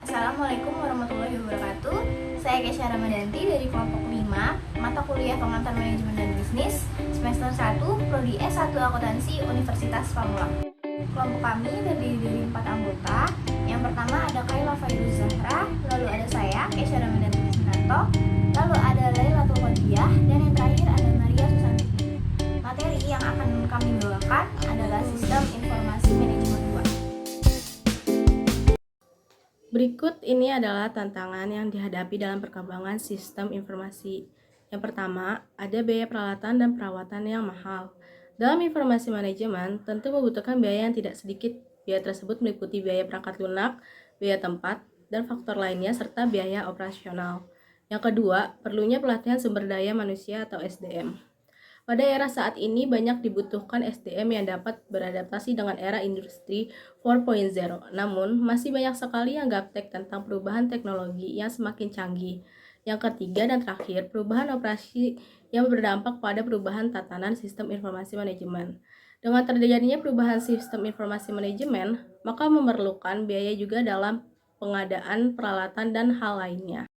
Assalamualaikum warahmatullahi wabarakatuh. Saya Kesha Ramadanti dari kelompok 5, mata kuliah Pengantar Manajemen dan Bisnis, semester 1, Prodi S1 Akuntansi Universitas Pamulang. Kelompok kami terdiri dari 4 anggota. Yang pertama ada Kaila Fairuz Zahra, lalu ada saya, Kesha Ramadanti Sunarto, lalu ada Lailatul Qadriyah, dan yang terakhir ada Maria Susanti. Materi yang akan kami bawakan adalah Sistem Informasi Manajemen 2. Berikut ini adalah tantangan yang dihadapi dalam perkembangan sistem informasi. Yang pertama, ada biaya peralatan dan perawatan yang mahal. Dalam informasi manajemen, tentu membutuhkan biaya yang tidak sedikit. Biaya tersebut meliputi biaya perangkat lunak, biaya tempat, dan faktor lainnya serta biaya operasional. Yang kedua, perlunya pelatihan sumber daya manusia atau SDM. Pada era saat ini banyak dibutuhkan SDM yang dapat beradaptasi dengan era industri 4.0. Namun, masih banyak sekali yang gaptek tentang perubahan teknologi yang semakin canggih. Yang ketiga dan terakhir, perubahan operasi yang berdampak pada perubahan tatanan sistem informasi manajemen. Dengan terjadinya perubahan sistem informasi manajemen, maka memerlukan biaya juga dalam pengadaan peralatan dan hal lainnya.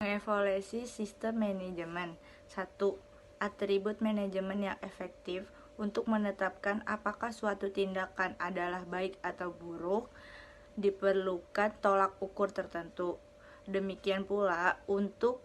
Mengevaluasi sistem manajemen. 1. Atribut manajemen yang efektif. Untuk menetapkan apakah suatu tindakan adalah baik atau buruk, diperlukan tolak ukur tertentu. Demikian pula untuk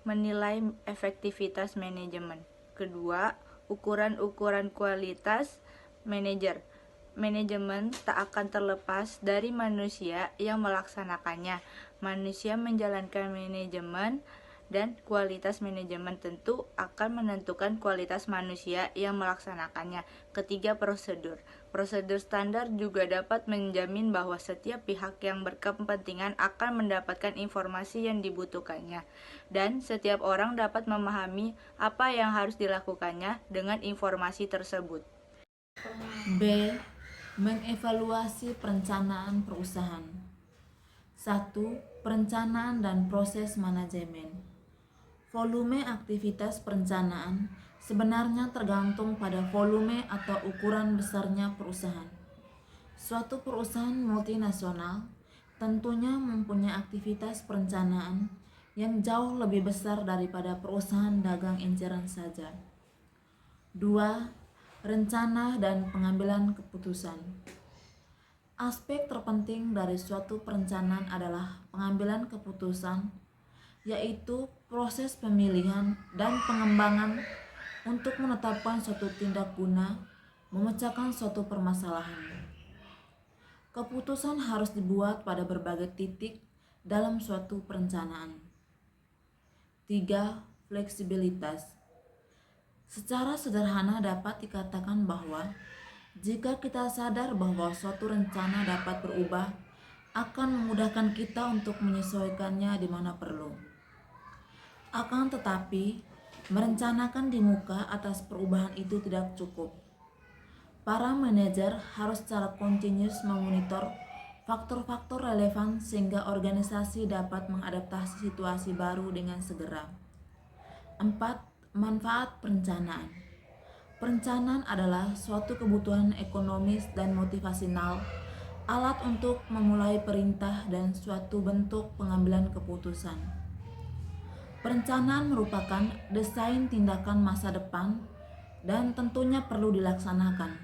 menilai efektivitas manajemen. Kedua, ukuran-ukuran kualitas manajer. Manajemen tak akan terlepas dari manusia yang melaksanakannya. Manusia menjalankan manajemen dan kualitas manajemen tentu akan menentukan kualitas manusia yang melaksanakannya. Ketiga, prosedur. Prosedur standar juga dapat menjamin bahwa setiap pihak yang berkepentingan akan mendapatkan informasi yang dibutuhkannya, dan setiap orang dapat memahami apa yang harus dilakukannya dengan informasi tersebut. B. Mengevaluasi perencanaan perusahaan. 1. Perencanaan dan proses manajemen. Volume aktivitas perencanaan sebenarnya tergantung pada volume atau ukuran besarnya perusahaan. Suatu perusahaan multinasional tentunya mempunyai aktivitas perencanaan yang jauh lebih besar daripada perusahaan dagang eceran saja. 2. Rencana dan pengambilan keputusan. Aspek terpenting dari suatu perencanaan adalah pengambilan keputusan, yaitu proses pemilihan dan pengembangan untuk menetapkan suatu tindak guna memecahkan suatu permasalahan. Keputusan harus dibuat pada berbagai titik dalam suatu perencanaan. 3. Fleksibilitas. Secara sederhana dapat dikatakan bahwa jika kita sadar bahwa suatu rencana dapat berubah, akan memudahkan kita untuk menyesuaikannya di mana perlu. Akan tetapi, merencanakan di muka atas perubahan itu tidak cukup. Para manajer harus secara kontinus memonitor faktor-faktor relevan sehingga organisasi dapat mengadaptasi situasi baru dengan segera. 4. Manfaat perencanaan. Perencanaan adalah suatu kebutuhan ekonomis dan motivasional, alat untuk memulai perintah dan suatu bentuk pengambilan keputusan. Perencanaan merupakan desain tindakan masa depan dan tentunya perlu dilaksanakan.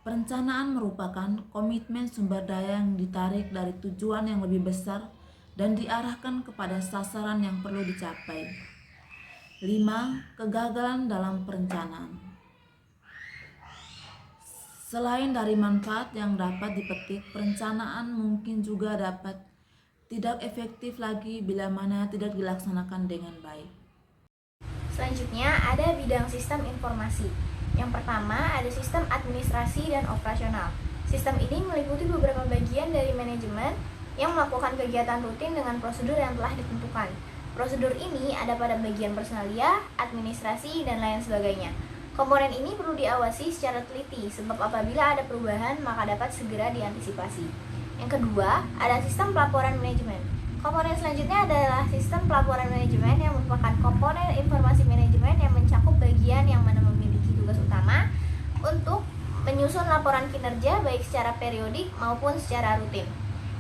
Perencanaan merupakan komitmen sumber daya yang ditarik dari tujuan yang lebih besar dan diarahkan kepada sasaran yang perlu dicapai. 5. Kegagalan dalam perencanaan. Selain dari manfaat yang dapat dipetik, perencanaan mungkin juga dapat tidak efektif lagi bila mana tidak dilaksanakan dengan baik. Selanjutnya ada bidang sistem informasi. Yang pertama ada sistem administrasi dan operasional. Sistem ini meliputi beberapa bagian dari manajemen yang melakukan kegiatan rutin dengan prosedur yang telah ditentukan. Prosedur ini ada pada bagian personalia, administrasi, dan lain sebagainya. Komponen ini perlu diawasi secara teliti sebab apabila ada perubahan maka dapat segera diantisipasi. Yang kedua, ada sistem pelaporan manajemen. Komponen selanjutnya adalah sistem pelaporan manajemen yang merupakan komponen informasi manajemen yang mencakup bagian yang mana memiliki tugas utama untuk menyusun laporan kinerja baik secara periodik maupun secara rutin.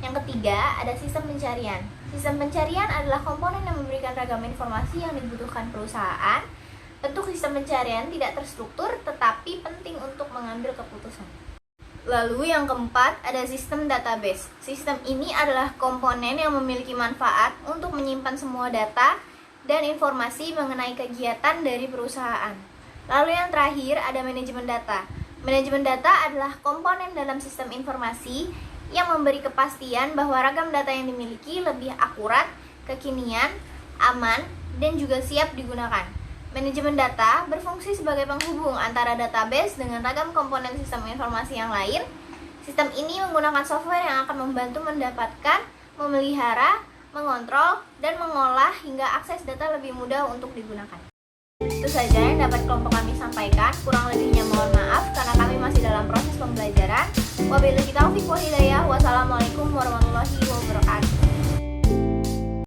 Yang ketiga, ada sistem pencarian. Sistem pencarian adalah komponen yang memberikan ragam informasi yang dibutuhkan perusahaan. Bentuk sistem pencarian tidak terstruktur tetapi penting untuk mengambil keputusan. Lalu yang keempat, ada sistem database. Sistem ini adalah komponen yang memiliki manfaat untuk menyimpan semua data dan informasi mengenai kegiatan dari perusahaan. Lalu yang terakhir, ada manajemen data. Manajemen data adalah komponen dalam sistem informasi yang memberi kepastian bahwa ragam data yang dimiliki lebih akurat, kekinian, aman, dan juga siap digunakan. Manajemen data berfungsi sebagai penghubung antara database dengan ragam komponen sistem informasi yang lain. Sistem ini menggunakan software yang akan membantu mendapatkan, memelihara, mengontrol, dan mengolah hingga akses data lebih mudah untuk digunakan. Itu saja yang dapat kelompok kami sampaikan. Kurang lebihnya mohon maaf karena kami masih dalam proses pembelajaran. Wabillahi taufiq wal hidayah. Wassalamualaikum warahmatullahi wabarakatuh.